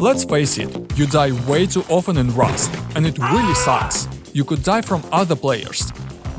Let's face it, you die way too often in Rust, and it really sucks. You could die from other players,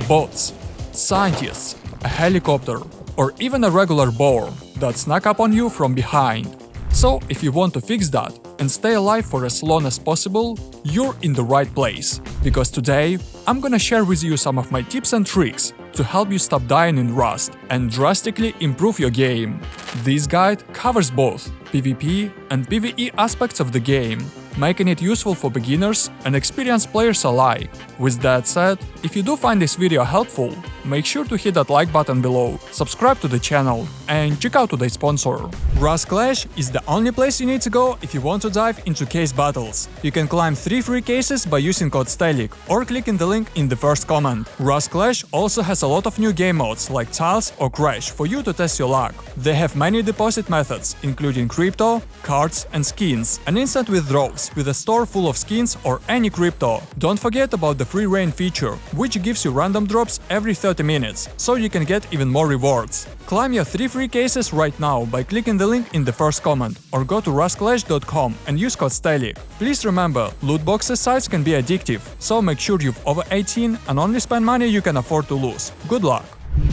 bots, scientists, a helicopter, or even a regular boar that snuck up on you from behind. So if you want to fix that and stay alive for as long as possible, you're in the right place. Because today, I'm gonna share with you some of my tips and tricks to help you stop dying in Rust and drastically improve your game. This guide covers both PvP and PvE aspects of the game, making it useful for beginners and experienced players alike. With that said, if you do find this video helpful, make sure to hit that like button below, subscribe to the channel, and check out today's sponsor. Rust Clash is the only place you need to go if you want to dive into case battles. You can climb 3 free cases by using code STELIC or clicking the link in the first comment. Rust Clash also has a lot of new game modes like Tiles or Crash for you to test your luck. They have many deposit methods, including crypto, cards and skins, and instant withdrawals with a store full of skins or any crypto. Don't forget about the free rain feature, which gives you random drops every 30 minutes, so you can get even more rewards. Climb your 3 free cases right now by clicking the link in the first comment, or go to rustclash.com and use code STELIC. Please remember, loot boxes sites can be addictive, so make sure you're over 18 and only spend money you can afford to lose. Good luck!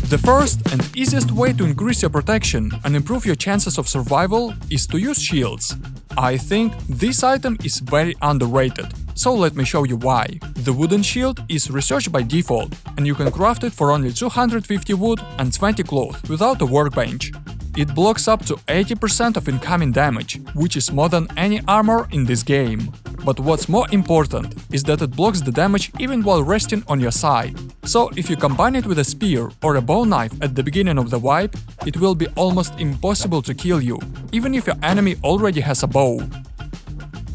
The first and easiest way to increase your protection and improve your chances of survival is to use shields. I think this item is very underrated, so let me show you why. The wooden shield is researched by default, and you can craft it for only 250 wood and 20 cloth without a workbench. It blocks up to 80% of incoming damage, which is more than any armor in this game. But what's more important is that it blocks the damage even while resting on your side. So if you combine it with a spear or a bow knife at the beginning of the wipe, it will be almost impossible to kill you, even if your enemy already has a bow.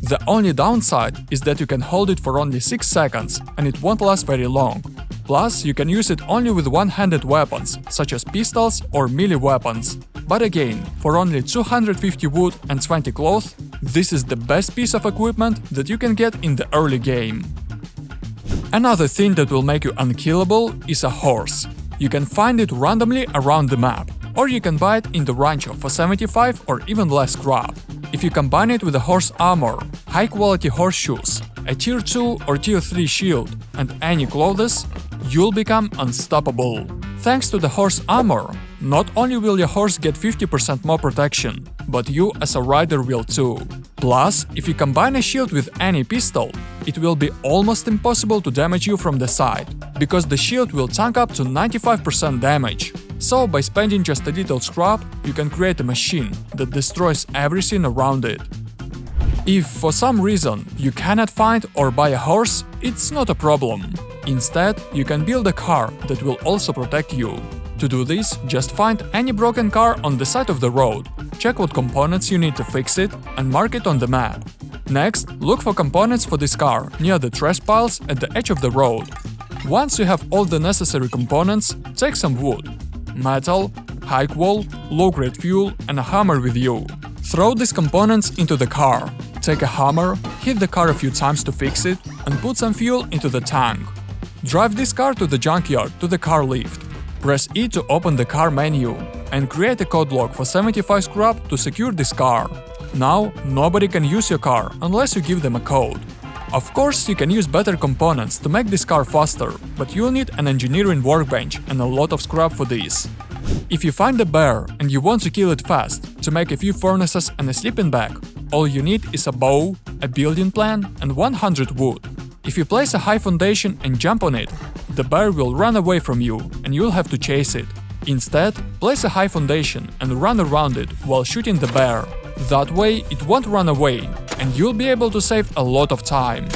The only downside is that you can hold it for only 6 seconds and it won't last very long. Plus, you can use it only with one-handed weapons, such as pistols or melee weapons. But again, for only 250 wood and 20 cloth, this is the best piece of equipment that you can get in the early game. Another thing that will make you unkillable is a horse. You can find it randomly around the map, or you can buy it in the rancho for 75 or even less scrap. If you combine it with a horse armor, high-quality horseshoes, a tier 2 or tier 3 shield, and any clothes, you'll become unstoppable. Thanks to the horse armor, not only will your horse get 50% more protection, but you as a rider will too. Plus, if you combine a shield with any pistol, it will be almost impossible to damage you from the side, because the shield will tank up to 95% damage. So by spending just a little scrap, you can create a machine that destroys everything around it. If for some reason you cannot find or buy a horse, it's not a problem. Instead, you can build a car that will also protect you. To do this, just find any broken car on the side of the road, check what components you need to fix it, and mark it on the map. Next, look for components for this car near the trash piles at the edge of the road. Once you have all the necessary components, take some wood, metal, high wall, low-grade fuel, and a hammer with you. Throw these components into the car. Take a hammer, hit the car a few times to fix it, and put some fuel into the tank. Drive this car to the junkyard to the car lift. Press E to open the car menu, and create a code lock for 75 scrap to secure this car. Now, nobody can use your car unless you give them a code. Of course, you can use better components to make this car faster, but you'll need an engineering workbench and a lot of scrap for this. If you find a bear and you want to kill it fast, to make a few furnaces and a sleeping bag, all you need is a bow, a building plan, and 100 wood. If you place a high foundation and jump on it, the bear will run away from you and you'll have to chase it. Instead, place a high foundation and run around it while shooting the bear. That way, it won't run away, and you'll be able to save a lot of time.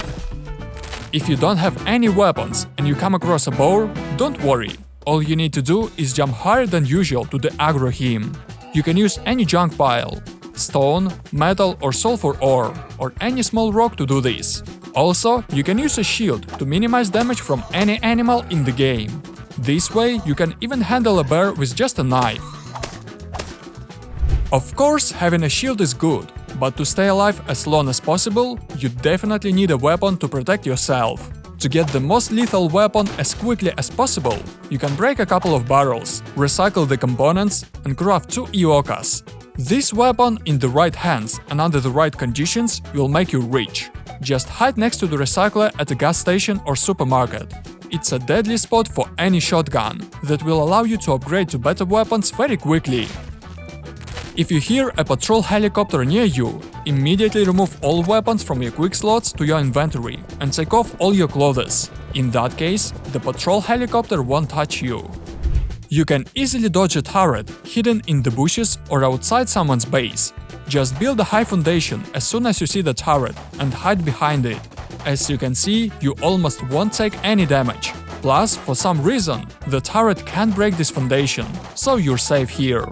If you don't have any weapons and you come across a boar, don't worry. All you need to do is jump higher than usual to aggro him. You can use any junk pile, stone, metal or sulfur ore, or any small rock to do this. Also, you can use a shield to minimize damage from any animal in the game. This way, you can even handle a bear with just a knife. Of course, having a shield is good, but to stay alive as long as possible, you definitely need a weapon to protect yourself. To get the most lethal weapon as quickly as possible, you can break a couple of barrels, recycle the components, and craft 2 Iokas. This weapon in the right hands and under the right conditions will make you rich. Just hide next to the recycler at a gas station or supermarket. It's a deadly spot for any shotgun that will allow you to upgrade to better weapons very quickly. If you hear a patrol helicopter near you, immediately remove all weapons from your quick slots to your inventory and take off all your clothes. In that case, the patrol helicopter won't touch you. You can easily dodge a turret hidden in the bushes or outside someone's base. Just build a high foundation as soon as you see the turret and hide behind it. As you can see, you almost won't take any damage. Plus, for some reason, the turret can't break this foundation, so you're safe here.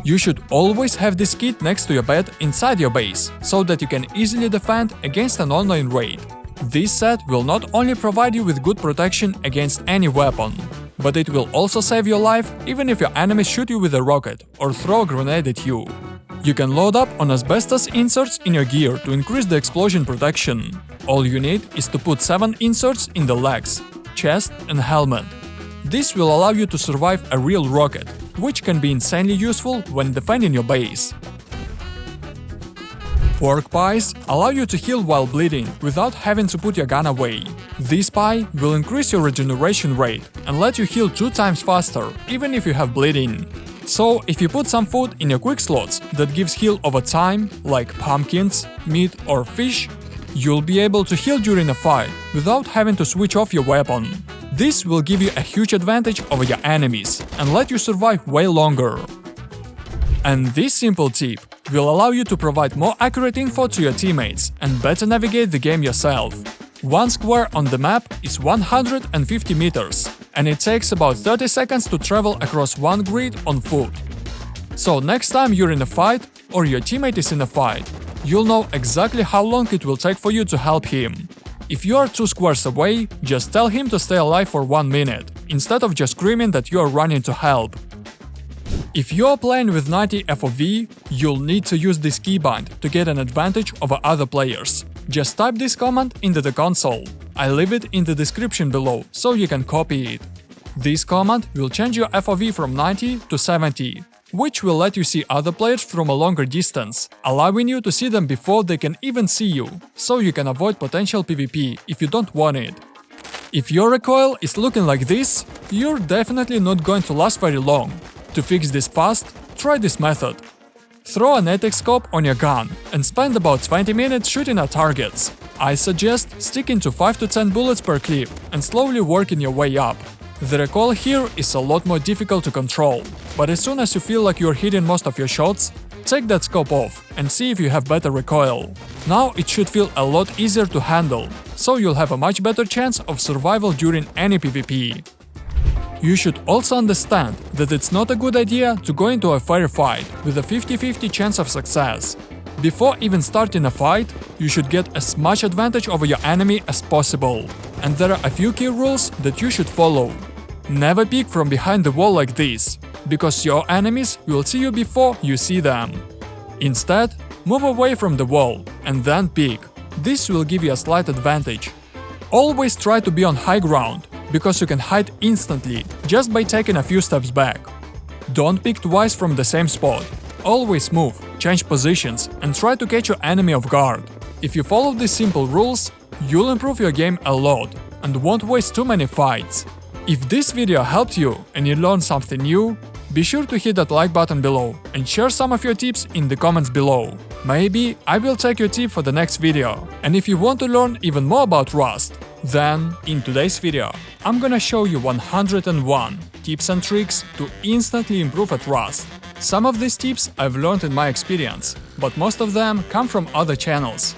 You should always have this kit next to your bed inside your base, so that you can easily defend against an online raid. This set will not only provide you with good protection against any weapon, but it will also save your life even if your enemies shoot you with a rocket or throw a grenade at you. You can load up on asbestos inserts in your gear to increase the explosion protection. All you need is to put 7 inserts in the legs, chest and helmet. This will allow you to survive a real rocket, which can be insanely useful when defending your base. Pork pies allow you to heal while bleeding without having to put your gun away. This pie will increase your regeneration rate and let you heal 2 times faster, even if you have bleeding. So, if you put some food in your quick slots that gives heal over time, like pumpkins, meat or fish, you'll be able to heal during a fight without having to switch off your weapon. This will give you a huge advantage over your enemies and let you survive way longer. And this simple tip will allow you to provide more accurate info to your teammates and better navigate the game yourself. 1 square on the map is 150 meters, and it takes about 30 seconds to travel across one grid on foot. So next time you're in a fight, or your teammate is in a fight, you'll know exactly how long it will take for you to help him. If you are 2 squares away, just tell him to stay alive for 1 minute, instead of just screaming that you are running to help. If you are playing with 90 FOV, you'll need to use this keybind to get an advantage over other players. Just type this command into the console. I leave it in the description below, so you can copy it. This command will change your FOV from 90 to 70, which will let you see other players from a longer distance, allowing you to see them before they can even see you, so you can avoid potential PvP if you don't want it. If your recoil is looking like this, you're definitely not going to last very long. To fix this fast, try this method. Throw an ATEX scope on your gun and spend about 20 minutes shooting at targets. I suggest sticking to 5 to 10 bullets per clip and slowly working your way up. The recoil here is a lot more difficult to control, but as soon as you feel like you're hitting most of your shots, take that scope off and see if you have better recoil. Now it should feel a lot easier to handle, so you'll have a much better chance of survival during any PvP. You should also understand that it's not a good idea to go into a fair fight with a 50-50 chance of success. Before even starting a fight, you should get as much advantage over your enemy as possible. And there are a few key rules that you should follow. Never peek from behind the wall like this, because your enemies will see you before you see them. Instead, move away from the wall and then peek. This will give you a slight advantage. Always try to be on high ground, because you can hide instantly just by taking a few steps back. Don't peek twice from the same spot. Always move, change positions, and try to catch your enemy off guard. If you follow these simple rules, you'll improve your game a lot and won't waste too many fights. If this video helped you and you learned something new, be sure to hit that like button below and share some of your tips in the comments below. Maybe I will take your tip for the next video. And if you want to learn even more about Rust, then in today's video, I'm gonna show you 101 tips and tricks to instantly improve at Rust. Some of these tips I've learned in my experience, but most of them come from other channels.